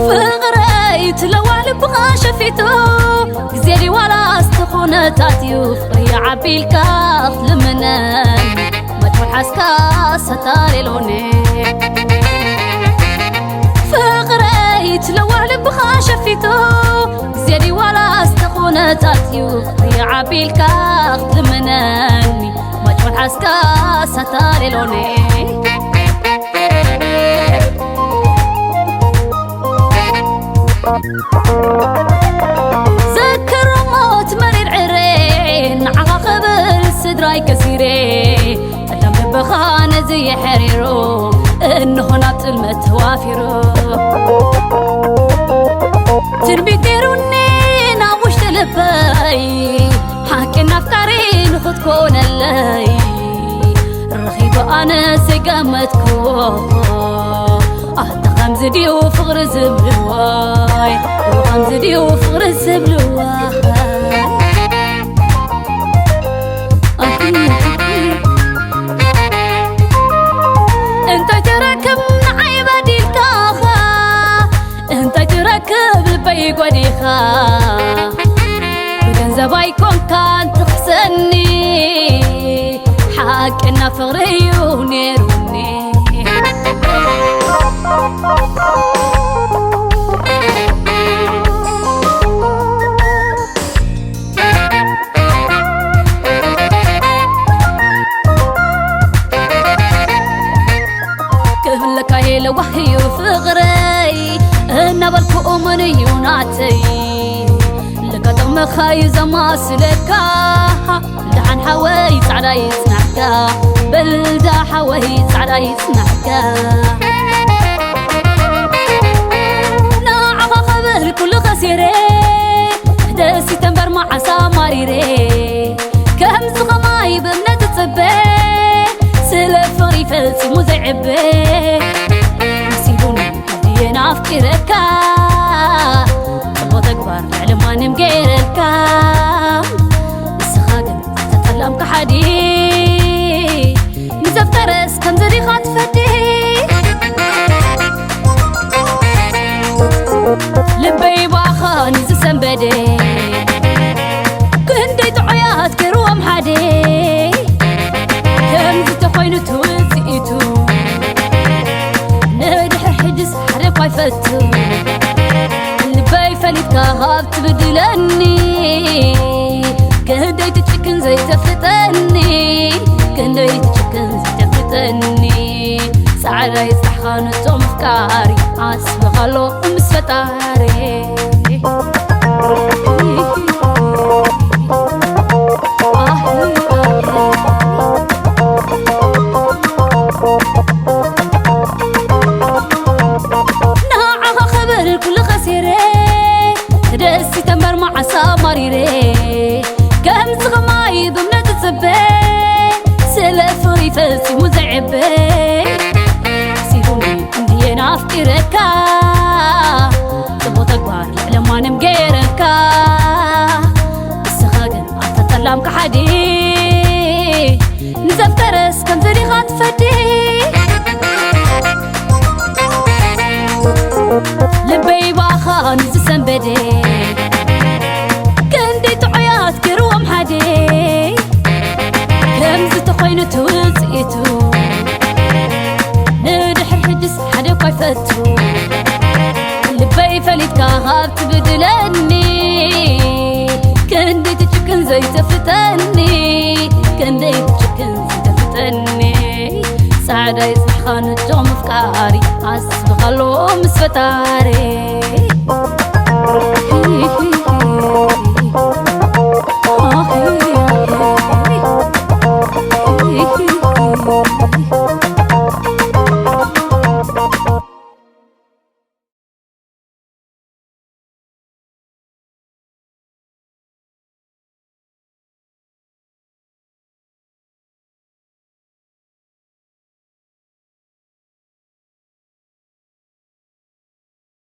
فغري تلوال بغا شفيتو زيري ولا استخونة تاتيو فقري عبيلك أخلمنان ما تقول حسكا ستاري لوني فغري تلوال بغا شفيتو زيري ولا استخونة تاتيو فقري عبيلك أخلمنان ما تقول حسكا ستاري لوني ذكر موت مرير عرين عقبر السدراي كسيري قدام بخانة زي حريرو انه نبت المتوافرو تربيتيروني ناموش تلباي حاكينا افكاري نخدكون اللي رخيبة انا سيقامتكو خمزديو فغر زبلواي وخمزديو فغر زبلواي انت تركب معي بديلكاخا انت تركب البيق وديخا بجنزباي كون كان تخسني حق انا فغريو نيروني كهلك هيل وحيو فغري انا بالكو من يوناتي لك دغم خايز ما سلكا لحن حواي صعدا يسنعكا بلدا حواي صعدا يسنعكا كل خسيري داسي تنبر مع ساماريري كهم زغماي بمنا تتصبي سلفري فلسي مزعبي نسيبوني دينا افكركا طلبت اكبر علما نمقيركا نسخاقن تتلم كحدي نزفترس كم زري خاتفتي لبي باخاني زسنبدي كندي تعيات كروم حدي كم زتخوين توزئتو ندحر حدس حرق ويفتو لبي فليت كهاب تبدلني كندي تتشكن زي تفتني كندي تتشكن زي تفتني سعادة يصحخان التوم فكاري عاسب غلو مسفتاري ناعها خبر كل خسيري دسي تنبر مع سامريري كم زغماي ضمنا تتصبي سلفري فلسي مزعبي افكركا تبوت اكبر لما نمقيركا السخاقن اتطلام كحدي نزفترس كم زري غاتفتي لبي باخا نزسن بدي كندي تعيات كروم حدي كم زتخوين توزئتو فتو لبي فليت كهاب تبدلني كندي تشكن زي تفتني كندي تشكن زي تفتني سعادة يصبح خان الجوم فكاري عاسب غلو مسفتاري